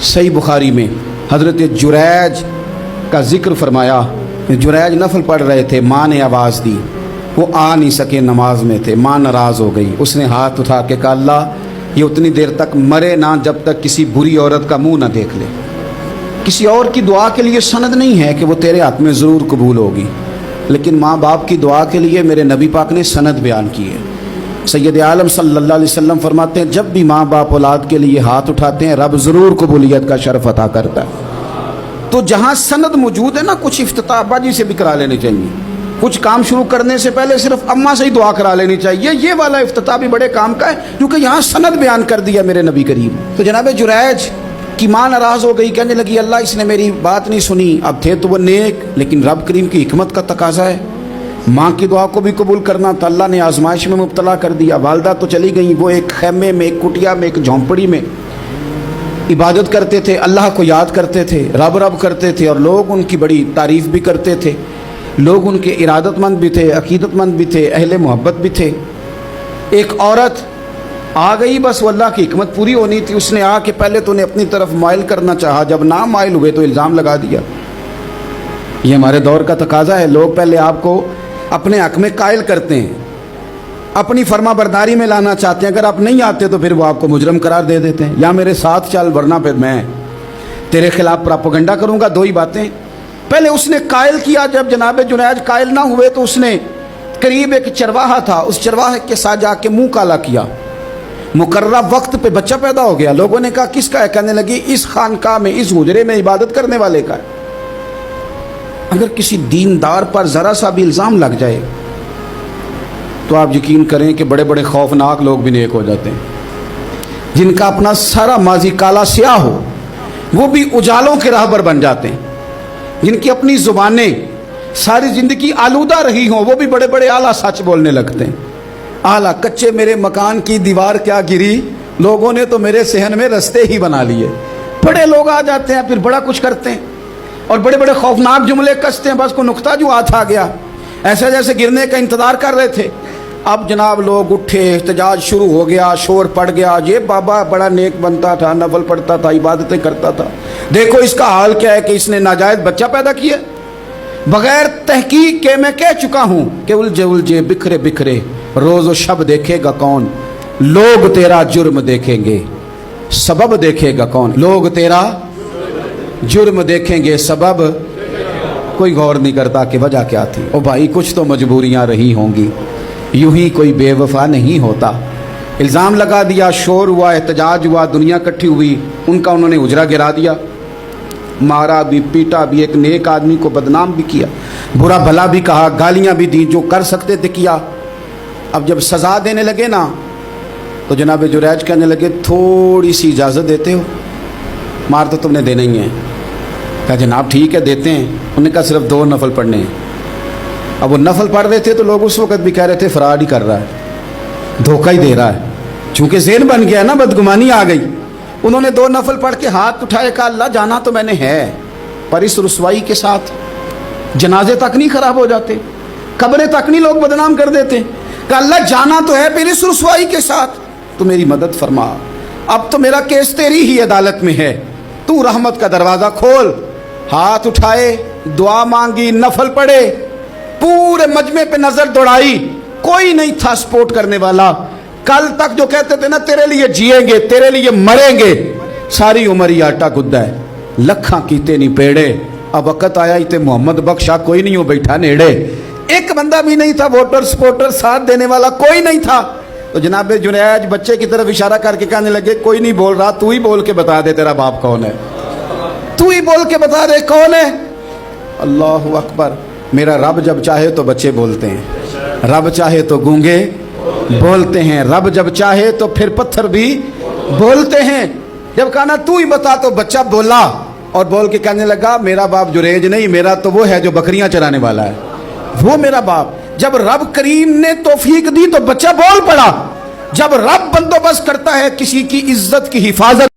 सही बुखारी में हज़रत जुरैज का जिक्र फरमाया। जुरैज नफल पढ़ रहे थे, माँ ने आवाज़ दी, वो आ नहीं सके, नमाज में थे, माँ नाराज़ हो गई। उसने हाथ उठा के कहा, अल्लाह ये उतनी देर तक मरे ना जब तक किसी बुरी औरत का मुंह ना देख ले। किसी और की दुआ के लिए सनद नहीं है कि वो तेरे हाथ में ज़रूर कबूल होगी, लेकिन माँ बाप की दुआ के लिए मेरे नबी पाक ने सनद बयान की है। सैयद आलम सल्लल्लाहु अलैहि वसल्लम फरमाते हैं, जब भी माँ बाप औलाद के लिए हाथ उठाते हैं रब ज़रूर कबूलियत का शर्फ अता करता है। तो जहाँ सनद मौजूद है ना, कुछ इफ्तिताह अब्बा जी से भी करा लेनी चाहिए। कुछ काम शुरू करने से पहले सिर्फ अम्मा से ही दुआ करा लेनी चाहिए। ये वाला इफ्तिताह भी बड़े काम का है, क्योंकि यहाँ सनद बयान कर दिया मेरे नबी करीम। तो जनाब जुरैज की माँ नाराज़ हो गई, कहने लगी, अल्लाह इसने मेरी बात नहीं सुनी। अब थे तो वो नेक, लेकिन रब करीम की हिकमत का तकाजा है, माँ की दुआ को भी कबूल करना था। अल्लाह ने आजमाइश में मुब्तला कर दिया। वालदा तो चली गई, वो एक खैमे में, एक कुटिया में, एक झोंपड़ी में इबादत करते थे, अल्लाह को याद करते थे, रब रब करते थे, और लोग उनकी बड़ी तारीफ़ भी करते थे। लोग उनके इरादतमंद भी थे, अकीदतमंद भी थे, अहले मोहब्बत भी थे। एक औरत आ गई, बस वो अल्लाह की हिकमत पूरी होनी थी। उसने आके पहले तो उन्हें अपनी तरफ माइल करना चाहा, जब ना माइल हुए तो इल्ज़ाम लगा दिया। ये हमारे दौर का तकाजा है, लोग पहले आपको अपने हक में कायल करते हैं, अपनी फर्मा बरदारी में लाना चाहते हैं। अगर आप नहीं आते तो फिर वो आपको मुजरम करार दे देते हैं, या मेरे साथ चल वरना फिर मैं तेरे खिलाफ प्रोपेगेंडा करूंगा। दो ही बातें। पहले उसने कायल किया, जब जनाब जुनैज कायल ना हुए तो उसने करीब एक चरवाहा था, उस चरवाहे के साथ जाके मुंह काला किया। मुकर्रर वक्त पे बच्चा पैदा हो गया। लोगों ने कहा किसका है? कहने लगी इस खानका में, इस हुजरे में इबादत करने वाले का है। अगर किसी दीनदार पर जरा सा भी इल्ज़ाम लग जाए तो आप यकीन करें कि बड़े बड़े खौफनाक लोग भी नेक हो जाते हैं। जिनका अपना सारा माजी काला स्याह हो वो भी उजालों के राहबर बन जाते हैं। जिनकी अपनी ज़ुबानें सारी ज़िंदगी आलूदा रही हों वो भी बड़े बड़े आला सच बोलने लगते हैं। आला कच्चे मेरे मकान की दीवार क्या गिरी, लोगों ने तो मेरे सहन में रस्ते ही बना लिए। बड़े लोग आ जाते हैं, फिर बड़ा कुछ करते हैं और बड़े बड़े खौफनाक जुमले कसते हैं। बस को नुक्ता जो हाथ आ गया, ऐसे जैसे गिरने का इंतज़ार कर रहे थे। अब जनाब लोग उठे, एहतजाज शुरू हो गया, शोर पड़ गया। ये बाबा बड़ा नेक बनता था, नफल पढ़ता था, इबादतें करता था, देखो इसका हाल क्या है कि इसने नाजायज़ बच्चा पैदा किया। बगैर तहकीक के मैं कह चुका हूँ कि उलझे उलझे बिखरे बिखरे रोज़ व शब देखेगा कौन, लोग तेरा जुर्म देखेंगे सबब देखेगा कौन। लोग तेरा जुर्म देखेंगे सबब कोई गौर नहीं करता कि वजह क्या थी। ओ भाई कुछ तो मजबूरियां रही होंगी, यूं ही कोई बेवफा नहीं होता। इल्ज़ाम लगा दिया, शोर हुआ, एहतजाज हुआ, दुनिया इकट्ठी हुई, उनका उन्होंने उजरा गिरा दिया, मारा भी, पीटा भी, एक नेक आदमी को बदनाम भी किया, बुरा भला भी कहा, गालियां भी दी, जो कर सकते थे किया। अब जब सज़ा देने लगे ना तो जनाब जुरैज कहने लगे थोड़ी सी इजाज़त देते हो, मार तो तुमने देना ही है। कहा जनाब ठीक है देते हैं। उन्होंने कहा सिर्फ 2 नफल पढ़ने हैं। अब वो नफल पढ़ रहे थे तो लोग उस वक़्त भी कह रहे थे फराड ही कर रहा है, धोखा ही दे रहा है। चूँकि ज़हन बन गया ना, बदगुमानी आ गई। उन्होंने 2 नफल पढ़ के हाथ उठाए, कहा अल्लाह जाना तो मैंने है, पर इस रुसवाई के साथ जनाजे तक नहीं ख़राब हो जाते, कब्रें तक नहीं लोग बदनाम कर देते। कहा अल्लाह जाना तो है, फिर इस रुसवाई के साथ तो मेरी मदद फरमा। अब तो मेरा केस तेरी ही अदालत में है, तू रहमत का दरवाज़ा खोल। हाथ उठाए, दुआ मांगी, नफल पढ़े, पूरे मजमे पे नजर दौड़ाई, कोई नहीं था सपोर्ट करने वाला। कल तक जो कहते थे ना तेरे लिए जिएंगे, तेरे लिए मरेंगे, सारी उम्र ही आटा गुद्दा है, लखा कीते नहीं पेड़े। अब वक़्त आया ही ते मोहम्मद बख्शा कोई नहीं हो बैठा नेड़े। एक बंदा भी नहीं था, वोटर सपोर्टर साथ देने वाला कोई नहीं था। तो जनाब जुनैज बच्चे की तरफ इशारा करके कहने लगे कोई नहीं बोल रहा, तू ही बोल के बता दे तेरा बाप कौन है, तू ही बोल के बता दे कौन है। अल्लाहु अकबर। मेरा रब जब चाहे तो बच्चे बोलते हैं, रब चाहे तो गूंगे बोलते हैं, रब जब चाहे तो फिर पत्थर भी बोलते हैं। जब कहा ना तू ही बता तो बच्चा बोला और बोल के कहने लगा मेरा बाप जुरैज नहीं, मेरा तो वो है जो बकरियां चराने वाला है, वो मेरा बाप। जब रब करीम ने तौफीक दी तो बच्चा बोल पड़ा। जब रब बंदोबस्त करता है किसी की इज्जत की हिफाजत